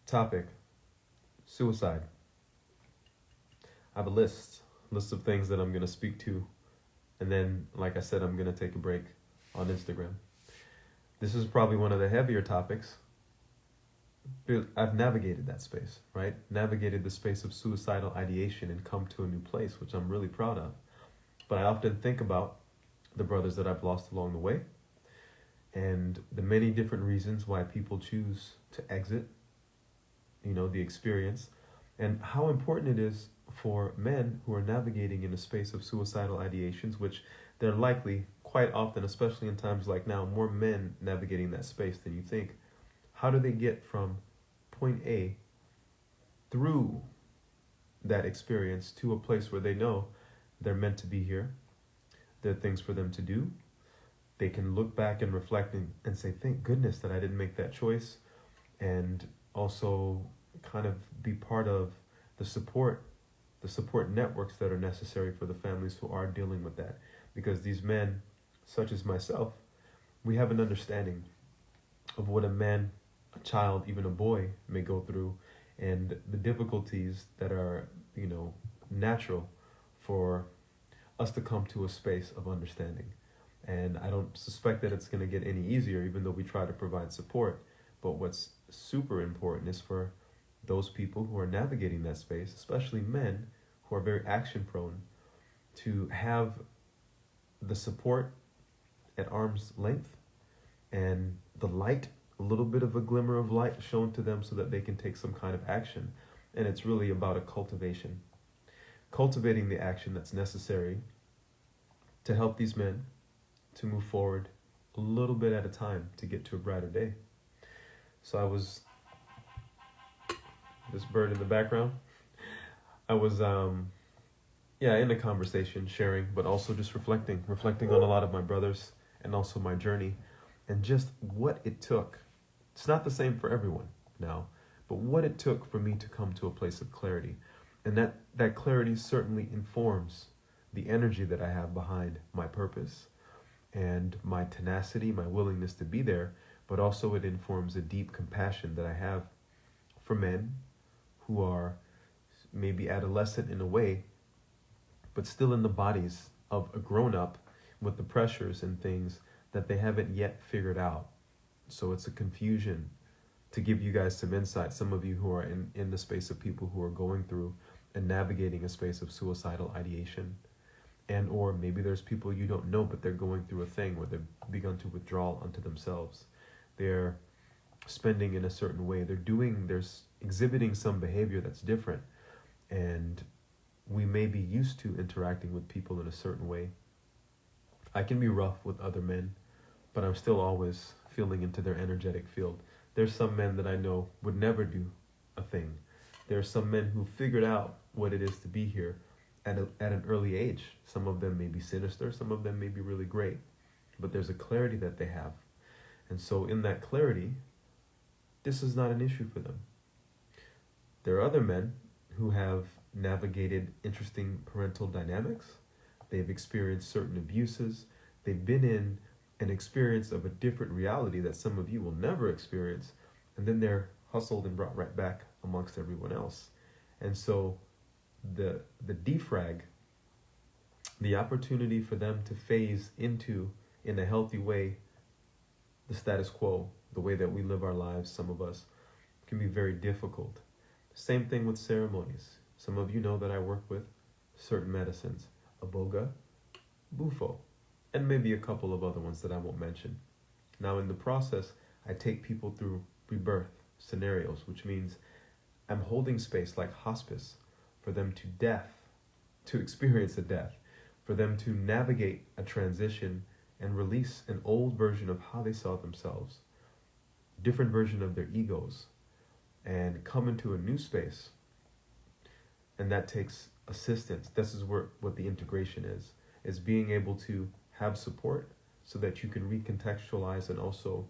Topic: suicide. I have a list of things that I'm going to speak to, and then, like I said, I'm going to take a break on Instagram. This is probably one of the heavier topics. I've navigated that space, right? Navigated the space of suicidal ideation and come to a new place, which I'm really proud of. But I often think about the brothers that I've lost along the way and the many different reasons why people choose to exit, the experience, and how important it is for men who are navigating in a space of suicidal ideations, which they're likely quite often, especially in times like now, more men navigating that space than you think. How do they get from point A through that experience to a place where they know they're meant to be here? There are things for them to do. They can look back and reflect and say, thank goodness that I didn't make that choice. And also kind of be part of the support networks that are necessary for the families who are dealing with that. Because these men, such as myself, we have an understanding of what a man, a child, even a boy may go through, and the difficulties that are, natural for us to come to a space of understanding. And I don't suspect that it's going to get any easier, even though we try to provide support. But what's super important is for those people who are navigating that space, especially men who are very action prone, to have the support at arm's length and the light, a little bit of a glimmer of light shown to them so that they can take some kind of action. And it's really about a cultivating the action that's necessary to help these men to move forward a little bit at a time to get to a brighter day. So I was, this bird in the background, I was in a conversation, sharing, but also just reflecting on a lot of my brothers and also my journey and just what it took. It's not the same for everyone now, but what it took for me to come to a place of clarity. And that clarity certainly informs the energy that I have behind my purpose and my tenacity, my willingness to be there, but also it informs a deep compassion that I have for men who are maybe adolescent in a way, but still in the bodies of a grown-up with the pressures and things that they haven't yet figured out. So it's a confusion. To give you guys some insight, some of you who are in the space of people who are going through and navigating a space of suicidal ideation, and or maybe there's people you don't know, but they're going through a thing where they've begun to withdraw onto themselves. They're spending in a certain way. They're exhibiting some behavior that's different. And we may be used to interacting with people in a certain way. I can be rough with other men, but I'm still always feeling into their energetic field. There's some men that I know would never do a thing. There are some men who figured out what it is to be here at an early age. Some of them may be sinister, some of them may be really great, but there's a clarity that they have. And so in that clarity, this is not an issue for them. There are other men who have navigated interesting parental dynamics. They've experienced certain abuses. They've been in an experience of a different reality that some of you will never experience. And then they're hustled and brought right back amongst everyone else. And so the defrag, the opportunity for them to phase into, in a healthy way, the status quo, the way that we live our lives, some of us, can be very difficult. Same thing with ceremonies. Some of you know that I work with certain medicines, Aboga, Bufo, and maybe a couple of other ones that I won't mention. Now in the process, I take people through rebirth scenarios, which means I'm holding space like hospice for them to experience a death, for them to navigate a transition and release an old version of how they saw themselves, different version of their egos, and come into a new space. And that takes assistance. This is what the integration is being able to have support so that you can recontextualize and also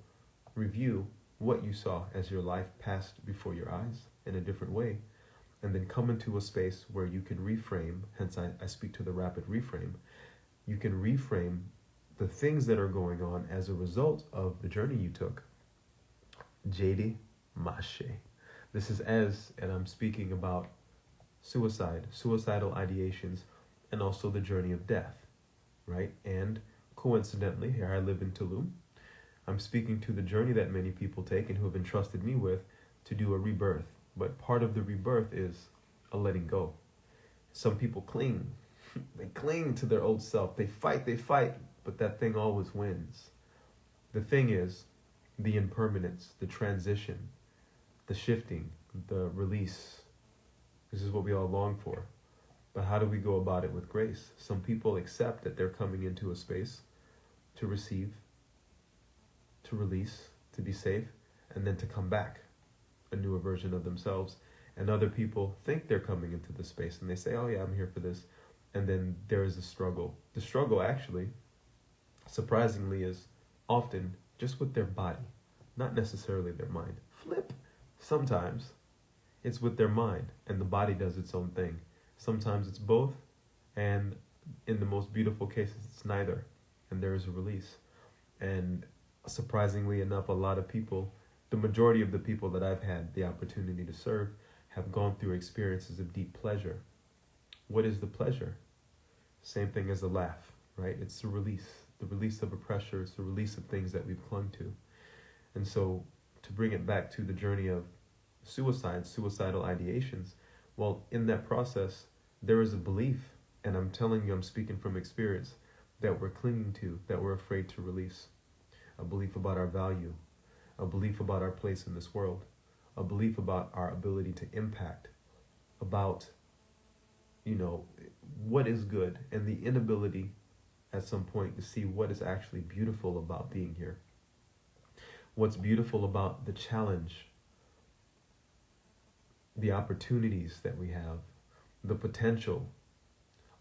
review what you saw as your life passed before your eyes in a different way, and then come into a space where you can reframe. Hence I speak to the rapid reframe. You can reframe the things that are going on as a result of the journey you took. JD Mashe. This is and I'm speaking about suicidal ideations, and also the journey of death, right? And coincidentally, here I live in Tulum. I'm speaking to the journey that many people take and who have entrusted me with to do a rebirth. But part of the rebirth is a letting go. Some people cling. They cling to their old self. They fight, but that thing always wins. The thing is the impermanence, the transition, the shifting, the release. This is what we all long for. But how do we go about it with grace? Some people accept that they're coming into a space to receive, to release, to be safe, and then to come back, a newer version of themselves. And other people think they're coming into the space and they say, oh yeah, I'm here for this. And then there is a struggle. The struggle actually, surprisingly, is often just with their body, not necessarily their mind. Flip. Sometimes it's with their mind and the body does its own thing. Sometimes it's both, and in the most beautiful cases, it's neither. And there is a release. And surprisingly enough, a lot of people, the majority of the people that I've had the opportunity to serve, have gone through experiences of deep pleasure. What is the pleasure? Same thing as a laugh, right? It's the release of a pressure. It's the release of things that we've clung to. And so to bring it back to the journey of suicidal ideations, well, in that process, there is a belief, and I'm telling you, I'm speaking from experience, that we're clinging to, that we're afraid to release. A belief about our value, a belief about our place in this world, a belief about our ability to impact, about, what is good, and the inability at some point to see what is actually beautiful about being here. What's beautiful about the challenge, the opportunities that we have, the potential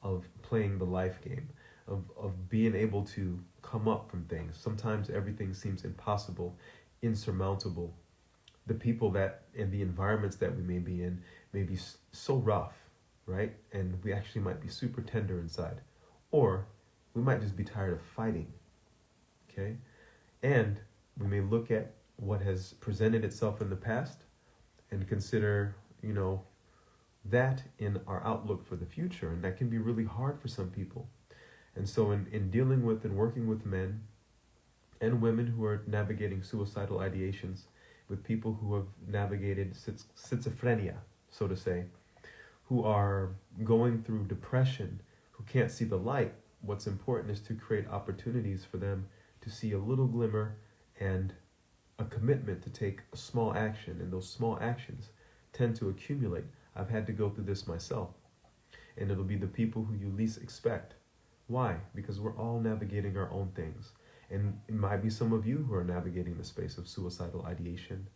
of playing the life game, of being able to come up from things. Sometimes everything seems impossible, insurmountable. The people that and the environments that we may be in may be so rough, right? And we actually might be super tender inside. Or we might just be tired of fighting, okay? And we may look at what has presented itself in the past and consider, that in our outlook for the future. And that can be really hard for some people. And so in dealing with and working with men and women who are navigating suicidal ideations, with people who have navigated schizophrenia, so to say, who are going through depression, who can't see the light, what's important is to create opportunities for them to see a little glimmer and a commitment to take a small action. And those small actions tend to accumulate. I've had to go through this myself. And it'll be the people who you least expect. Why? Because we're all navigating our own things. And it might be some of you who are navigating the space of suicidal ideation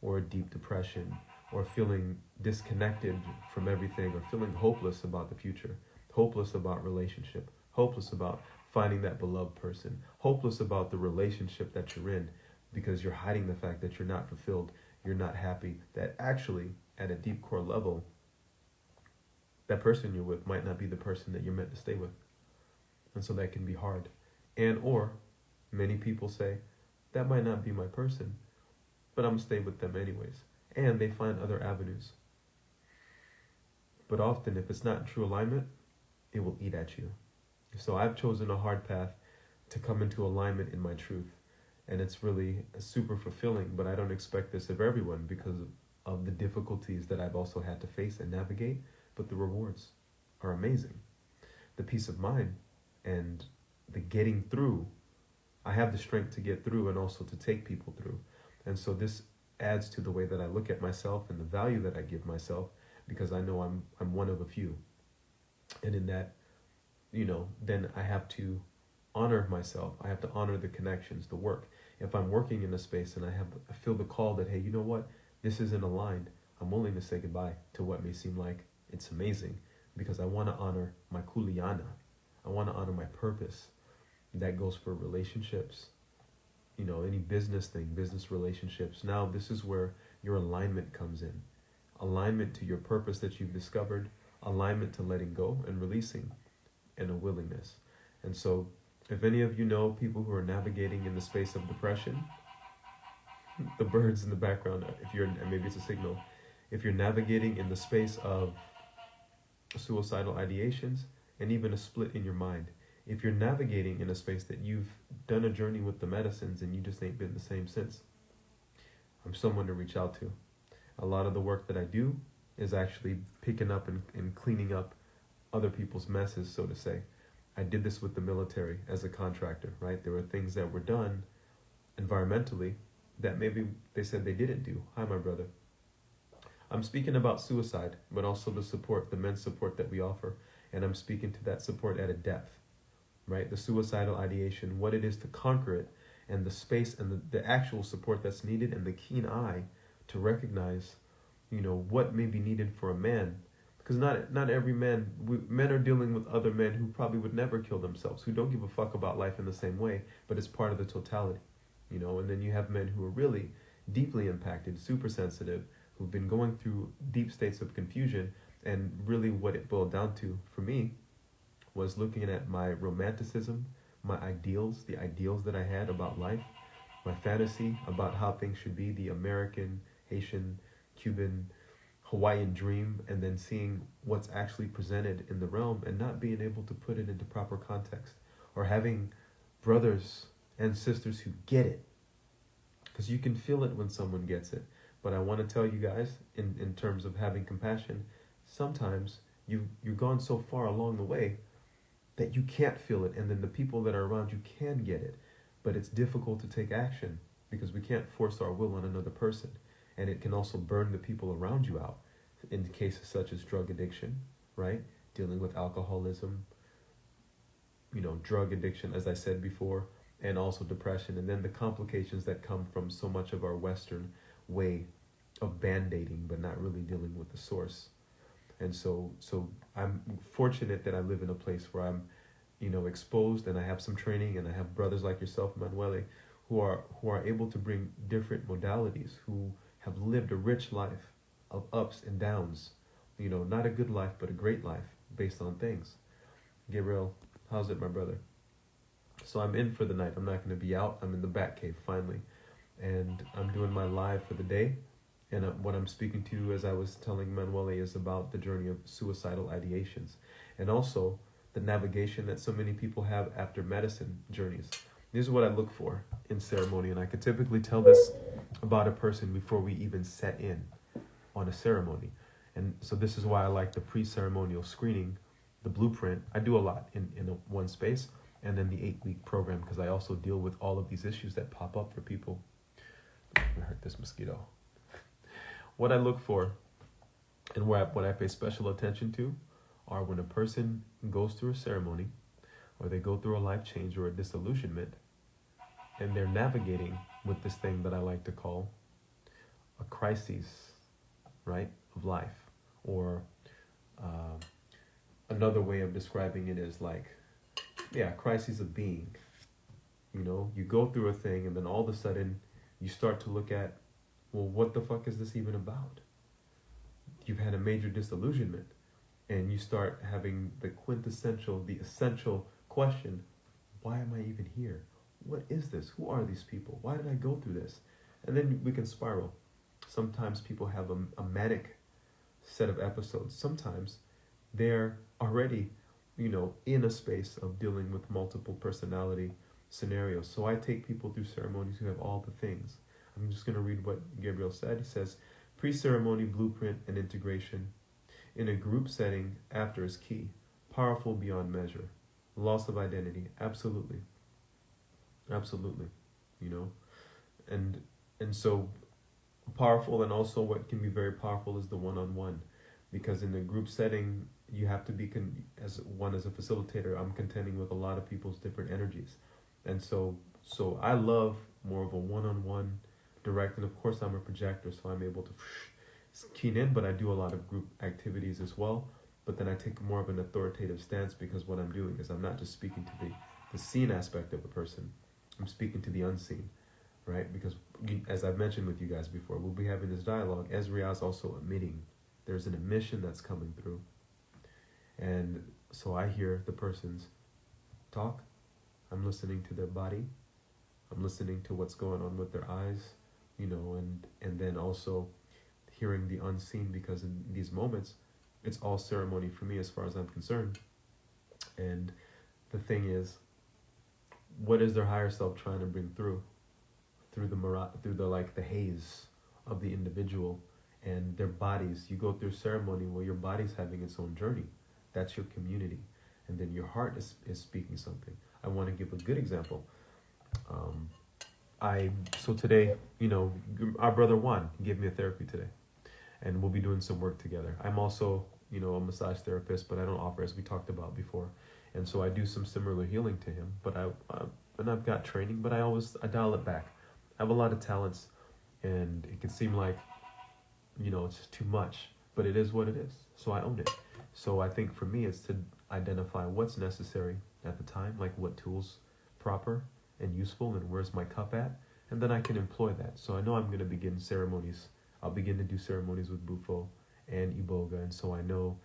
or deep depression or feeling disconnected from everything or feeling hopeless about the future, hopeless about relationship, hopeless about finding that beloved person, hopeless about the relationship that you're in because you're hiding the fact that you're not fulfilled, you're not happy, that actually at a deep core level, that person you're with might not be the person that you're meant to stay with. And so that can be hard. Or many people say, that might not be my person, but I'm going to stay with them anyways. And they find other avenues. But often, if it's not in true alignment, it will eat at you. So I've chosen a hard path to come into alignment in my truth. And it's really super fulfilling, but I don't expect this of everyone because of the difficulties that I've also had to face and navigate. But the rewards are amazing. The peace of mind and the getting through. I have the strength to get through and also to take people through. And so this adds to the way that I look at myself and the value that I give myself, because I know I'm one of a few. And in that, then I have to honor myself. I have to honor the connections, the work. If I'm working in a space and I feel the call that, hey, you know what? This isn't aligned. I'm willing to say goodbye to what may seem like it's amazing, because I want to honor my kuleana. I want to honor my purpose. That goes for relationships, any business thing, business relationships. Now, this is where your alignment comes in. Alignment to your purpose that you've discovered, alignment to letting go and releasing, and a willingness. And so, if any of you know people who are navigating in the space of depression, the birds in the background, maybe it's a signal. if you're navigating in the space of suicidal ideations and even a split in your mind, if you're navigating in a space that you've done a journey with the medicines and you just ain't been the same since, I'm someone to reach out to. A lot of the work that I do is actually picking up and cleaning up other people's messes, so to say. I did this with the military as a contractor, right? There were things that were done environmentally that maybe they said they didn't do. Hi, my brother. I'm speaking about suicide, but also the support, the men's support that we offer. And I'm speaking to that support at a depth, right? The suicidal ideation, what it is to conquer it, and the space and the actual support that's needed, and the keen eye to recognize, what may be needed for a man. Because not every man, men are dealing with other men who probably would never kill themselves, who don't give a fuck about life in the same way, but it's part of the totality, and then you have men who are really deeply impacted, super sensitive, who've been going through deep states of confusion. And really what it boiled down to for me was looking at my romanticism, my ideals, the ideals that I had about life, my fantasy about how things should be, the American, Haitian, Cuban, Hawaiian dream, and then seeing what's actually presented in the realm and not being able to put it into proper context, or having brothers and sisters who get it, because you can feel it when someone gets it. But I want to tell you guys, in terms of having compassion, sometimes you've gone so far along the way that you can't feel it, and then the people that are around you can get it, but it's difficult to take action because we can't force our will on another person, and it can also burn the people around you out in cases such as drug addiction, right? Dealing with alcoholism, drug addiction, as I said before, and also depression, and then the complications that come from so much of our Western way of band-aiding but not really dealing with the source. And so I'm fortunate that I live in a place where I'm, exposed, and I have some training, and I have brothers like yourself, Manuele, who are able to bring different modalities, who have lived a rich life of ups and downs, not a good life, but a great life based on things. Gabriel, how's it, my brother? So I'm in for the night. I'm not going to be out. I'm in the Batcave finally, and I'm doing my live for the day. And what I'm speaking to, as I was telling Manuele, is about the journey of suicidal ideations, and also the navigation that so many people have after medicine journeys. This is what I look for in ceremony, and I could typically tell this about a person before we even set in on a ceremony. And so this is why I like the pre-ceremonial screening, the blueprint. I do a lot in one space, and then the 8-week program, because I also deal with all of these issues that pop up for people. I'm gonna hurt this mosquito. What I look for and what I pay special attention to are when a person goes through a ceremony, or they go through a life change or a disillusionment, and they're navigating with this thing that I like to call a crisis, right, of life. Or another way of describing it is like, crisis of being. You go through a thing, and then all of a sudden you start to look at, well, what the fuck is this even about? You've had a major disillusionment, and you start having the essential question, why am I even here? What is this? Who are these people? Why did I go through this? And then we can spiral. Sometimes people have a manic set of episodes. Sometimes they're already, in a space of dealing with multiple personality scenarios. So I take people through ceremonies who have all the things. I'm just going to read what Gabriel said. He says, pre-ceremony blueprint and integration in a group setting after is key. Powerful beyond measure. Loss of identity. Absolutely. Absolutely. And so powerful, and also what can be very powerful is the one-on-one. Because in the group setting, you have to be, as a facilitator, I'm contending with a lot of people's different energies. And so I love more of a one-on-one direct, and of course I'm a projector, so I'm able to keen in, but I do a lot of group activities as well. But then I take more of an authoritative stance, because what I'm doing is I'm not just speaking to the seen aspect of a person, I'm speaking to the unseen, right? Because as I've mentioned with you guys before, we'll be having this dialogue. Ezra is also emitting. There's an emission that's coming through. And so I hear the person's talk. I'm listening to their body. I'm listening to what's going on with their eyes, and then also hearing the unseen, because in these moments, it's all ceremony for me as far as I'm concerned. And the thing is, what is their higher self trying to bring through the like the haze of the individual and their bodies? You go through ceremony where your body's having its own journey. That's your community. And then your heart is speaking something. I want to give a good example. So today, our brother Juan gave me a therapy today, and we'll be doing some work together. I'm also, a massage therapist, but I don't offer, as we talked about before. And so I do some similar healing to him, but I've got training, but I dial it back. I have a lot of talents, and it can seem like, it's just too much, but it is what it is. So I own it. So I think for me, it's to identify what's necessary at the time, like what tools proper and useful, and where's my cup at, and then I can employ that. So I know I'm going to begin ceremonies. I'll begin to do ceremonies with Bufo and Iboga, and so I know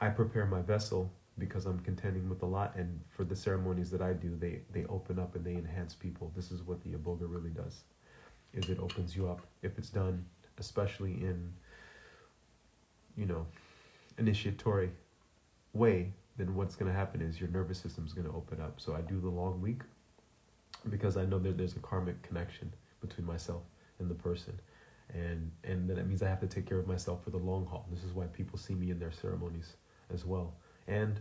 I prepare my vessel because I'm contending with a lot, and for the ceremonies that I do, they open up and they enhance people. This is what the Iboga really does, is it opens you up. If it's done, especially in, initiatory way, then what's going to happen is your nervous system's going to open up. So I do the long week because I know that there's a karmic connection between myself and the person. And then that means I have to take care of myself for the long haul. This is why people see me in their ceremonies as well. And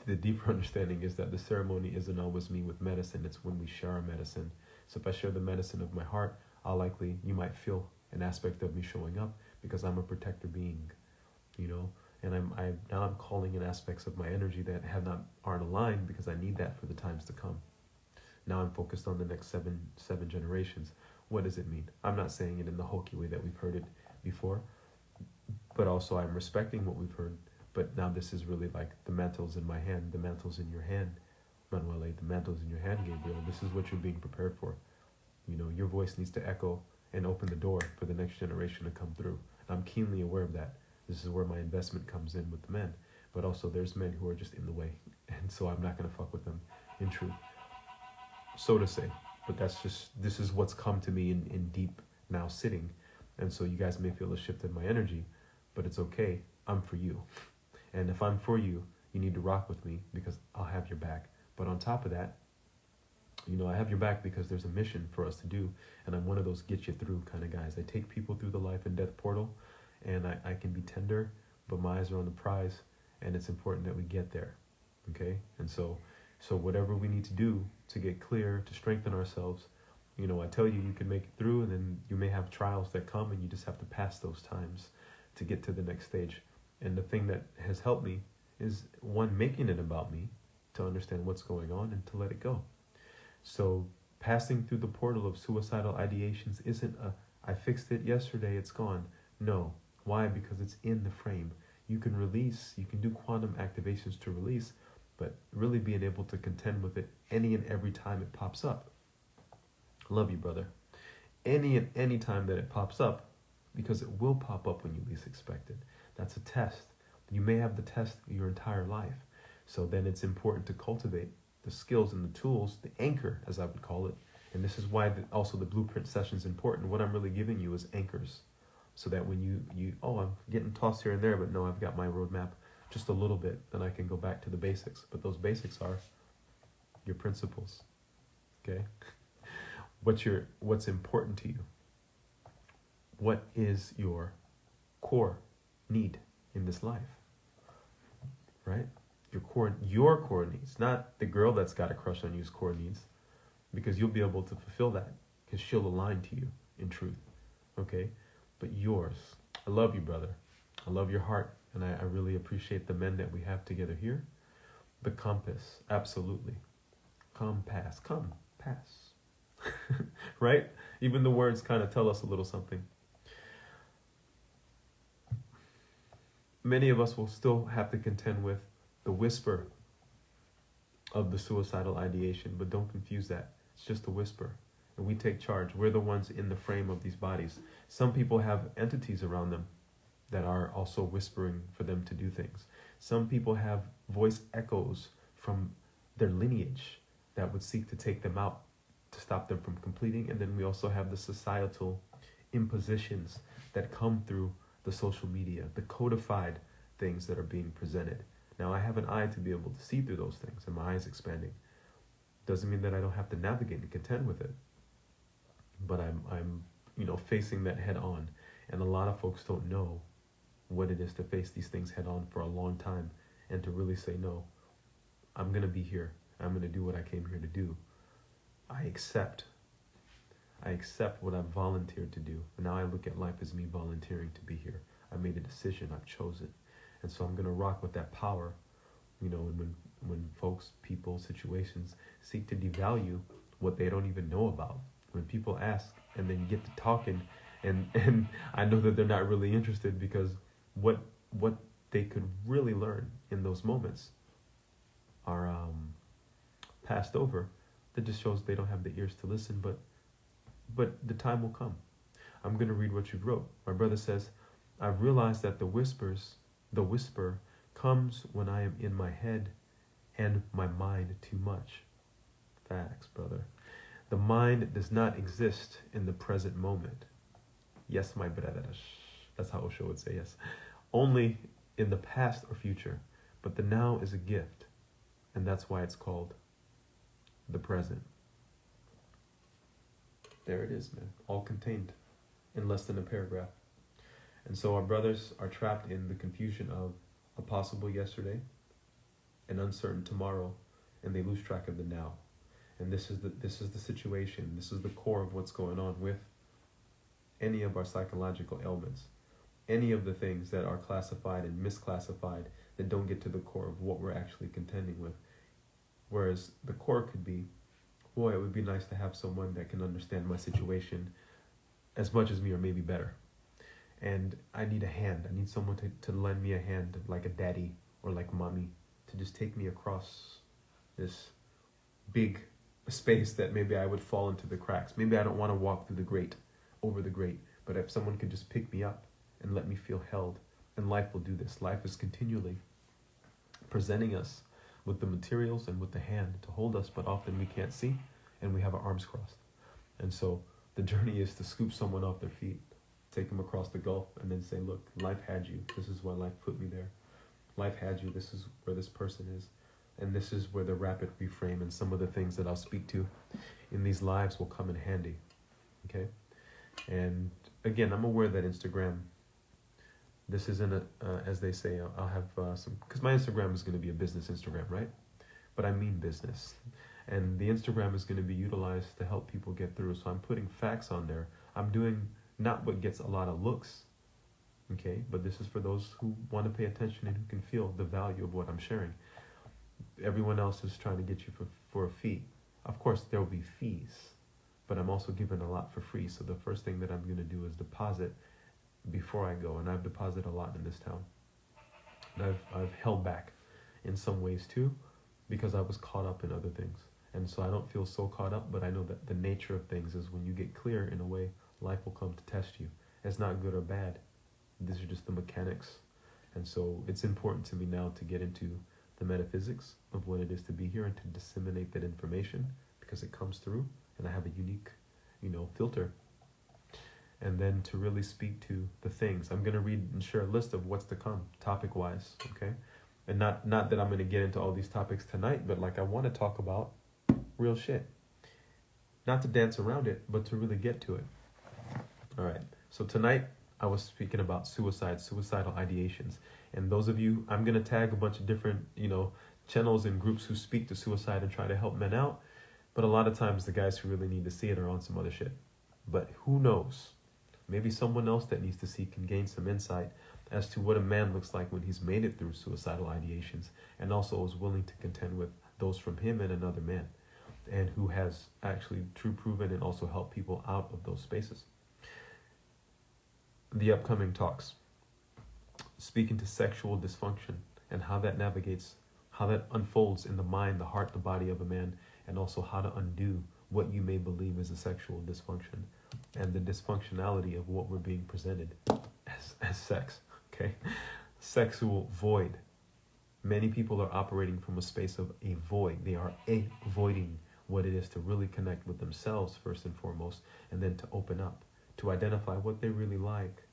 the deeper understanding is that the ceremony isn't always me with medicine. It's when we share our medicine. So if I share the medicine of my heart, you might feel an aspect of me showing up because I'm a protector being, and I'm calling in aspects of my energy that aren't aligned because I need that for the times to come. Now I'm focused on the next seven generations. What does it mean? I'm not saying it in the hokey way that we've heard it before, but also I'm respecting what we've heard. But now this is really like the mantle's in my hand, the mantle's in your hand, Manuele, the mantle's in your hand, Gabriel. This is what you're being prepared for. Your voice needs to echo and open the door for the next generation to come through. And I'm keenly aware of that. This is where my investment comes in with the men. But also there's men who are just in the way. And so I'm not going to fuck with them, in truth. So to say. But this is what's come to me in deep now sitting. And so you guys may feel a shift in my energy, but it's okay. I'm for you. And if I'm for you, you need to rock with me because I'll have your back. But on top of that, I have your back because there's a mission for us to do. And I'm one of those get you through kind of guys. I take people through the life and death portal, and I can be tender, but my eyes are on the prize, and it's important that we get there. Okay? And so whatever we need to do to get clear, to strengthen ourselves, I tell you, you can make it through, and then you may have trials that come, and you just have to pass those times to get to the next stage. And the thing that has helped me is, one, making it about me to understand what's going on and to let it go. So passing through the portal of suicidal ideations isn't I fixed it yesterday, it's gone. No. Why? Because it's in the frame. You can release, you can do quantum activations to release, but really being able to contend with it any and every time it pops up. Love you, brother. Any time that it pops up, because it will pop up when you least expect it. That's a test. You may have the test your entire life. So then it's important to cultivate the skills and the tools, the anchor, as I would call it. And this is why also the blueprint session is important. What I'm really giving you is anchors. So that when I'm getting tossed here and there, but no, I've got my roadmap just a little bit, then I can go back to the basics. But those basics are your principles. Okay? What's important to you? What is your core need in this life? Right? Your core needs, not the girl that's got a crush on you's core needs, because you'll be able to fulfill that because she'll align to you in truth. Okay? But yours. I love you, brother. I love your heart, and I really appreciate the men that we have together here. The compass, absolutely. Compass, come, pass. Right? Even the words kind of tell us a little something. Many of us will still have to contend with the whisper of the suicidal ideation, but don't confuse that. It's just a whisper. And we take charge. We're the ones in the frame of these bodies. Some people have entities around them that are also whispering for them to do things. Some people have voice echoes from their lineage that would seek to take them out, to stop them from completing. And then we also have the societal impositions that come through the social media, the codified things that are being presented. Now I have an eye to be able to see through those things, and my eye is expanding. Doesn't mean that I don't have to navigate and contend with it, but I'm facing that head on. And a lot of folks don't know what it is to face these things head on for a long time, and to really say, no, I'm gonna be here. I'm gonna do what I came here to do. I accept what I've volunteered to do. And now I look at life as me volunteering to be here. I made a decision, I've chosen. And so I'm gonna rock with that power, and when folks, people, situations seek to devalue what they don't even know about. When people ask and then get to talking, and I know that they're not really interested, because what they could really learn in those moments are passed over. That just shows they don't have the ears to listen, but the time will come. I'm going to read what you wrote. My brother says, I've realized that the whisper comes when I am in my head and my mind too much. Facts, brother. The mind does not exist in the present moment. Yes, my brother. That's how Osho would say yes. Only in the past or future. But the now is a gift. And that's why it's called the present. There it is, man. All contained in less than a paragraph. And so our brothers are trapped in the confusion of a possible yesterday, an uncertain tomorrow, and they lose track of the now. And this is the situation. This is the core of what's going on with any of our psychological ailments. Any of the things that are classified and misclassified that don't get to the core of what we're actually contending with. Whereas the core could be, boy, it would be nice to have someone that can understand my situation as much as me, or maybe better. And I need a hand. I need someone to lend me a hand, like a daddy or like mommy, to just take me across this big space that maybe I would fall into the cracks. Maybe I don't want to walk through the grate, over the grate, but if someone could just pick me up and let me feel held, and life will do this. Life is continually presenting us with the materials and with the hand to hold us, but often we can't see and we have our arms crossed. And so the journey is to scoop someone off their feet, take them across the gulf, and then say, look, life had you. This is why life put me there. Life had you. This is where this person is. And this is where the rapid reframe and some of the things that I'll speak to in these lives will come in handy. Okay? And again, I'm aware that Instagram, this isn't as they say, I'll have some, because my Instagram is going to be a business Instagram, right? But I mean business. And the Instagram is going to be utilized to help people get through. So I'm putting facts on there. I'm doing not what gets a lot of looks, okay? But this is for those who want to pay attention and who can feel the value of what I'm sharing. Everyone else is trying to get you for a fee. Of course, there will be fees, but I'm also giving a lot for free. So the first thing that I'm going to do is deposit before I go. And I've deposited a lot in this town. And I've held back in some ways too, because I was caught up in other things. And so I don't feel so caught up, but I know that the nature of things is when you get clear in a way, life will come to test you. It's not good or bad. These are just the mechanics. And so it's important to me now to get into the metaphysics of what it is to be here and to disseminate that information, because it comes through and I have a unique, filter. And then to really speak to the things. I'm going to read and share a list of what's to come topic-wise, okay? And not that I'm going to get into all these topics tonight, but like I want to talk about real shit. Not to dance around it, but to really get to it. All right. So tonight I was speaking about suicidal ideations. And those of you, I'm going to tag a bunch of different, channels and groups who speak to suicide and try to help men out. But a lot of times the guys who really need to see it are on some other shit. But who knows? Maybe someone else that needs to see can gain some insight as to what a man looks like when he's made it through suicidal ideations, and also is willing to contend with those from him and another man, and who has actually true proven and also helped people out of those spaces. The upcoming talks, speaking to sexual dysfunction and how that navigates, how that unfolds in the mind, the heart, the body of a man, and also how to undo what you may believe is a sexual dysfunction and the dysfunctionality of what we're being presented as sex, okay? Sexual void. Many people are operating from a space of a void. They are avoiding what it is to really connect with themselves first and foremost, and then to open up, to identify what they really like,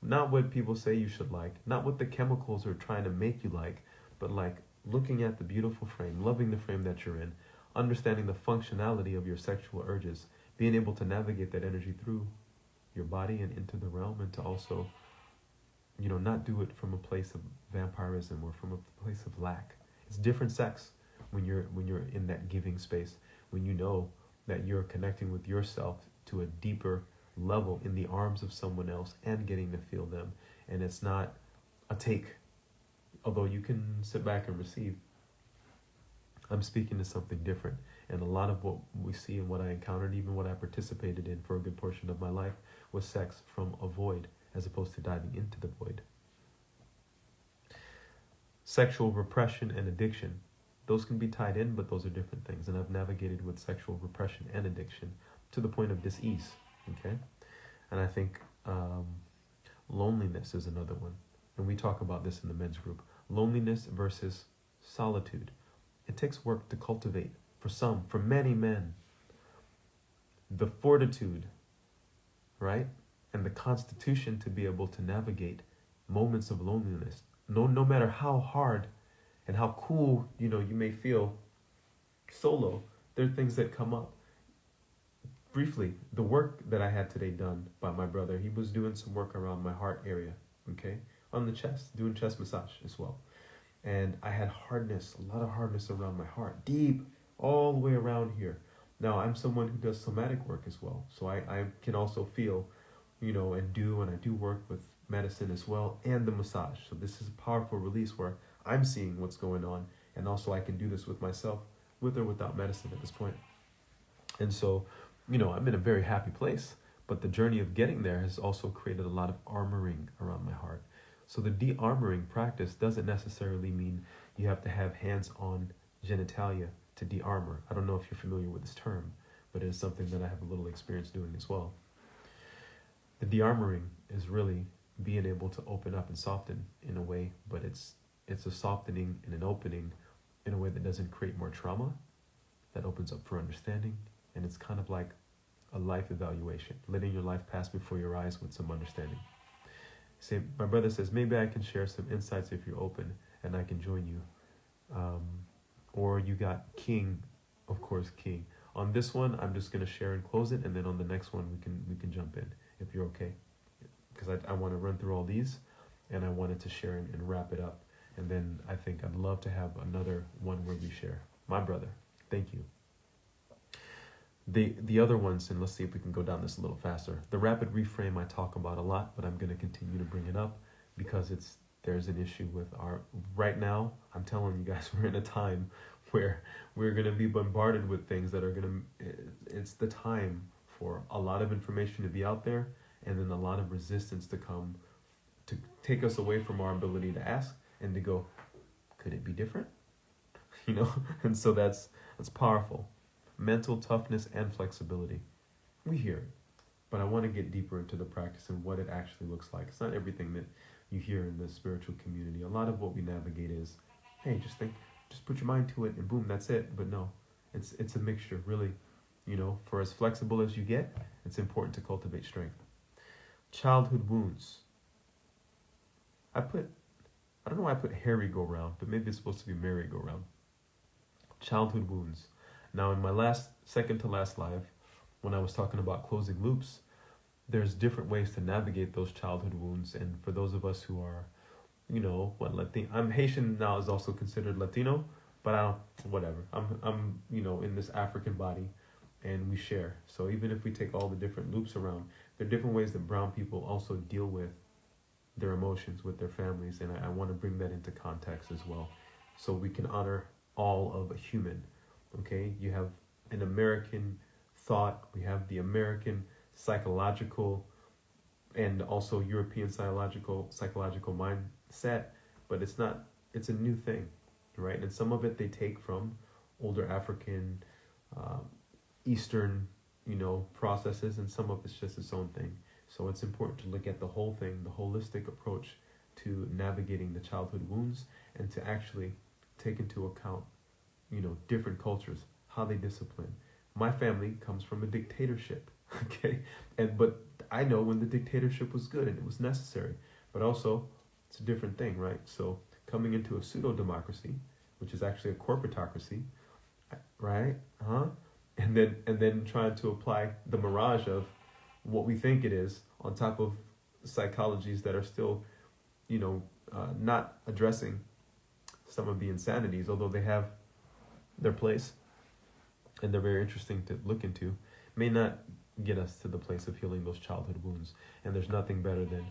Not what people say you should like, not what the chemicals are trying to make you like, but like looking at the beautiful frame, loving the frame that you're in, understanding the functionality of your sexual urges, being able to navigate that energy through your body and into the realm, and to also, not do it from a place of vampirism or from a place of lack. It's different sex when you're in that giving space, when you know that you're connecting with yourself to a deeper level in the arms of someone else and getting to feel them. And it's not a take, although you can sit back and receive. I'm speaking to something different. And a lot of what we see and what I encountered, even what I participated in for a good portion of my life, was sex from a void as opposed to diving into the void. Sexual repression and addiction. Those can be tied in, but those are different things. And I've navigated with sexual repression and addiction to the point of dis-ease. Okay? And I think loneliness is another one. And we talk about this in the men's group. Loneliness versus solitude. It takes work to cultivate. For some, for many men, the fortitude, right? And the constitution to be able to navigate moments of loneliness. No matter how hard and how cool, you may feel solo, there are things that come up. Briefly, the work that I had today done by my brother, he was doing some work around my heart area, okay? On the chest, doing chest massage as well. And I had hardness, a lot of hardness around my heart, deep, all the way around here. Now, I'm someone who does somatic work as well. So I can also feel, and I do work with medicine as well, and the massage. So this is a powerful release where I'm seeing what's going on. And also I can do this with myself, with or without medicine at this point. And so, I'm in a very happy place. But the journey of getting there has also created a lot of armoring around my heart. So the de-armoring practice doesn't necessarily mean you have to have hands-on genitalia to de-armor. I don't know if you're familiar with this term, but it is something that I have a little experience doing as well. The de-armoring is really being able to open up and soften in a way, but it's a softening and an opening in a way that doesn't create more trauma, that opens up for understanding, and it's kind of like a life evaluation, letting your life pass before your eyes with some understanding. My brother says, maybe I can share some insights if you're open and I can join you. Or you got King, of course, King. On this one, I'm just going to share and close it. And then on the next one, we can jump in if you're okay. Because I want to run through all these and I wanted to share and wrap it up. And then I think I'd love to have another one where we share. My brother, thank you. The other ones, and let's see if we can go down this a little faster. The rapid reframe I talk about a lot, but I'm going to continue to bring it up because there's an issue with right now, I'm telling you guys, we're in a time where we're going to be bombarded with things that are it's the time for a lot of information to be out there and then a lot of resistance to come to take us away from our ability to ask and to go, could it be different? And so that's powerful. Mental toughness and flexibility. We hear it, but I want to get deeper into the practice and what it actually looks like. It's not everything that you hear in the spiritual community. A lot of what we navigate is, hey, just put your mind to it and boom, that's it. But no, it's a mixture, really. For as flexible as you get, it's important to cultivate strength. Childhood wounds. I don't know why I put merry-go-round, but maybe it's supposed to be merry-go-round. Childhood wounds. Now, in my second to last live, when I was talking about closing loops, there's different ways to navigate those childhood wounds. And for those of us who are, I'm Haitian now is also considered Latino, but I'm in this African body and we share. So even if we take all the different loops around, there are different ways that brown people also deal with their emotions with their families. And I want to bring that into context as well. So we can honor all of a human. Okay, you have an American thought, we have the American psychological and also European psychological mindset, but it's a new thing, right? And some of it they take from older African, Eastern, processes, and some of it's just its own thing. So it's important to look at the whole thing, the holistic approach to navigating the childhood wounds and to actually take into account different cultures, how they discipline. My family comes from a dictatorship, okay? But I know when the dictatorship was good and it was necessary, but also it's a different thing, right? So coming into a pseudo-democracy, which is actually a corporatocracy, right? And then trying to apply the mirage of what we think it is on top of psychologies that are still, not addressing some of the insanities, although they have their place and they're very interesting to look into, may not get us to the place of healing those childhood wounds. And there's nothing better than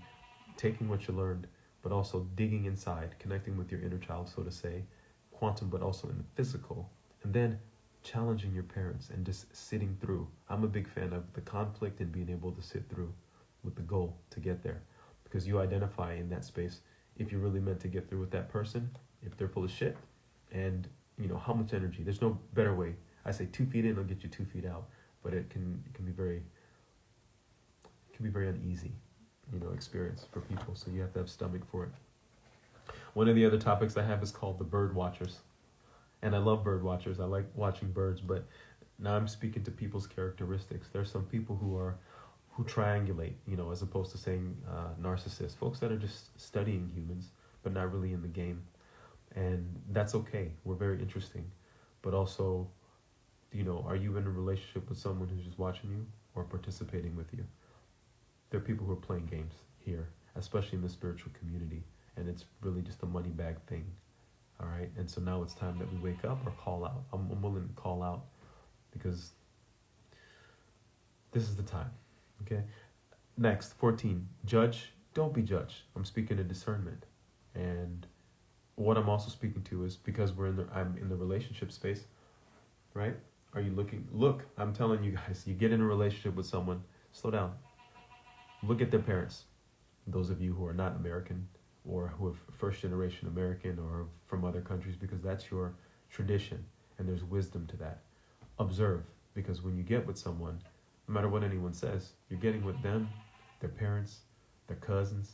taking what you learned, but also digging inside, connecting with your inner child, so to say, quantum, but also in the physical, and then challenging your parents and just sitting through. I'm a big fan of the conflict and being able to sit through with the goal to get there, because you identify in that space if you're really meant to get through with that person, if they're full of shit, and how much energy. There's no better way. I say 2 feet in will get you 2 feet out, but it can be very uneasy, experience for people. So you have to have stomach for it. One of the other topics I have is called the bird watchers. And I love bird watchers. I like watching birds, but now I'm speaking to people's characteristics. There's some people who triangulate, as opposed to saying narcissists, folks that are just studying humans, but not really in the game. And that's okay. We're very interesting. But also, are you in a relationship with someone who's just watching you or participating with you? There are people who are playing games here, especially in the spiritual community. And it's really just a money bag thing. All right. And so now it's time that we wake up or call out. I'm willing to call out because this is the time. Okay. Next, 14. Judge, don't be judged. I'm speaking of discernment. And what I'm also speaking to is because I'm in the relationship space, right? Are you looking? Look, I'm telling you guys, you get in a relationship with someone, slow down. Look at their parents. Those of you who are not American or who are first generation American or from other countries, because that's your tradition and there's wisdom to that. Observe, because when you get with someone, no matter what anyone says, you're getting with them, their parents, their cousins,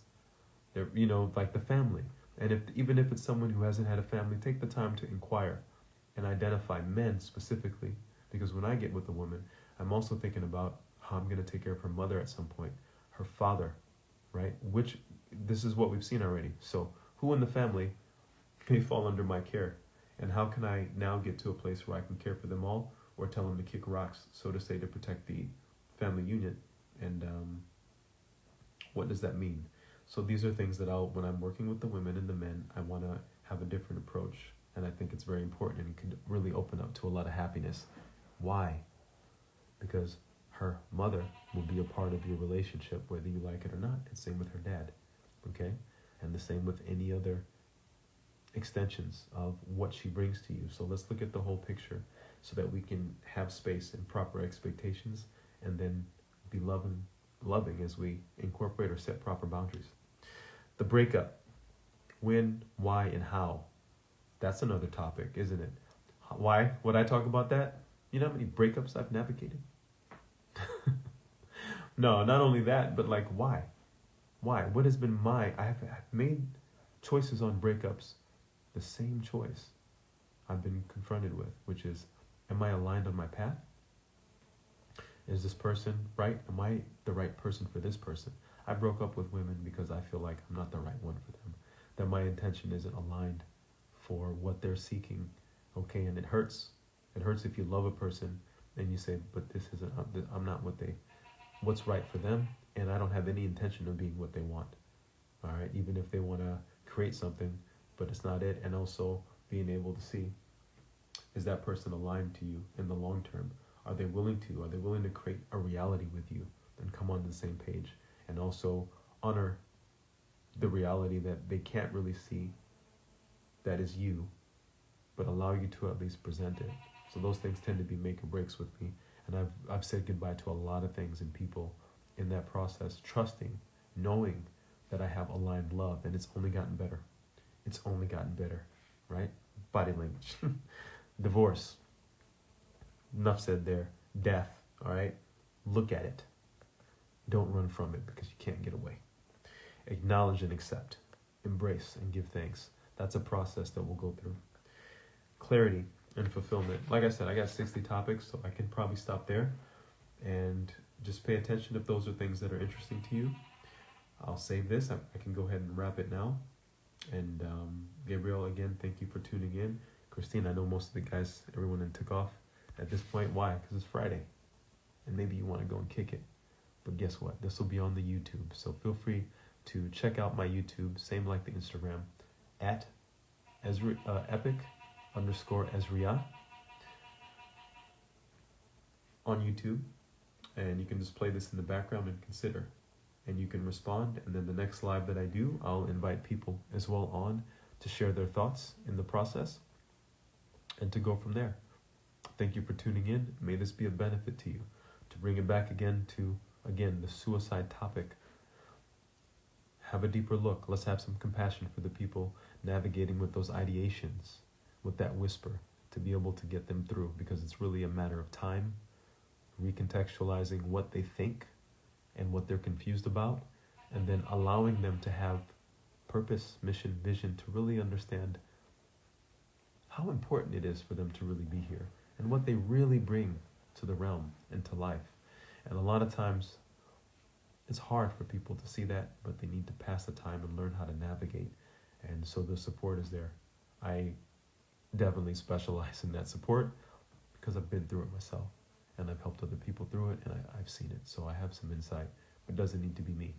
their, like the family. And even if it's someone who hasn't had a family, take the time to inquire and identify men specifically, because when I get with a woman, I'm also thinking about how I'm going to take care of her mother at some point, her father, right? This is what we've seen already. So who in the family may fall under my care? And how can I now get to a place where I can care for them all, or tell them to kick rocks, so to say, to protect the family union? And what does that mean? So these are things that when I'm working with the women and the men, I want to have a different approach. And I think it's very important and can really open up to a lot of happiness. Why? Because her mother will be a part of your relationship, whether you like it or not. And same with her dad. Okay? And the same with any other extensions of what she brings to you. So let's look at the whole picture so that we can have space and proper expectations, and then be loving as we incorporate or set proper boundaries. The breakup. When, why, and how. That's another topic, isn't it? Why would I talk about that? You know how many breakups I've navigated? No, not only that, but like why? Why? What has been I've made choices on breakups, the same choice I've been confronted with, which is, am I aligned on my path? Is this person right? Am I the right person for this person? I broke up with women because I feel like I'm not the right one for them, that my intention isn't aligned for what they're seeking. Okay, and it hurts. It hurts if you love a person and you say, but this isn't, I'm not what's right for them, and I don't have any intention of being what they want. All right, even if they want to create something, but it's not it. And also being able to see, is that person aligned to you in the long term? Are they willing to create a reality with you and come on the same page, and also honor the reality that they can't really see that is you, but allow you to at least present it. So those things tend to be make or breaks with me. And I've said goodbye to a lot of things and people in that process, trusting, knowing that I have aligned love, and it's only gotten better. It's only gotten better, right? Body language. Divorce. Enough said there. Death, all right? Look at it. Don't run from it, because you can't get away. Acknowledge and accept. Embrace and give thanks. That's a process that we'll go through. Clarity and fulfillment. Like I said, I got 60 topics, so I can probably stop there. And just pay attention if those are things that are interesting to you. I'll save this. I can go ahead and wrap it now. And Gabriel, again, thank you for tuning in. Christine, I know most of the guys, everyone took off at this point. Why? Because it's Friday. And maybe you want to go and kick it. But guess what? This will be on the YouTube. So feel free to check out my YouTube, same like the Instagram, at epic_Ezria on YouTube. And you can just play this in the background and consider. And you can respond. And then the next live that I do, I'll invite people as well on to share their thoughts in the process and to go from there. Thank you for tuning in. May this be a benefit to you. To bring it back again to, the suicide topic. Have a deeper look. Let's have some compassion for the people navigating with those ideations, with that whisper, to be able to get them through, because it's really a matter of time, recontextualizing what they think and what they're confused about, and then allowing them to have purpose, mission, vision, to really understand how important it is for them to really be here and what they really bring to the realm and to life. And a lot of times it's hard for people to see that, but they need to pass the time and learn how to navigate. And so the support is there. I definitely specialize in that support because I've been through it myself and I've helped other people through it, and I've seen it. So I have some insight, but it doesn't need to be me.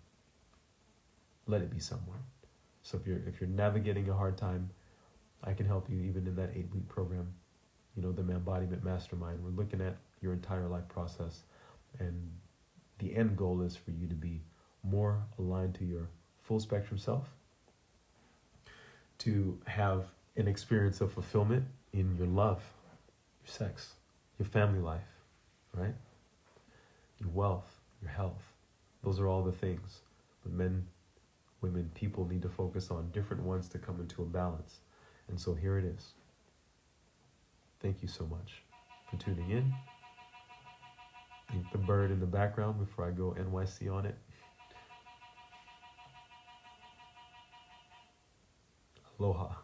Let it be someone. So if you're navigating a hard time, I can help you even in that 8-week program, the Embodiment Mastermind. We're looking at your entire life process, and the end goal is for you to be more aligned to your full spectrum self, to have an experience of fulfillment in your love, your sex, your family life, right? Your wealth, your health. Those are all the things. But men, women, people need to focus on different ones to come into a balance. And so here it is. Thank you so much for tuning in. Thank the bird in the background before I go NYC on it. Aloha.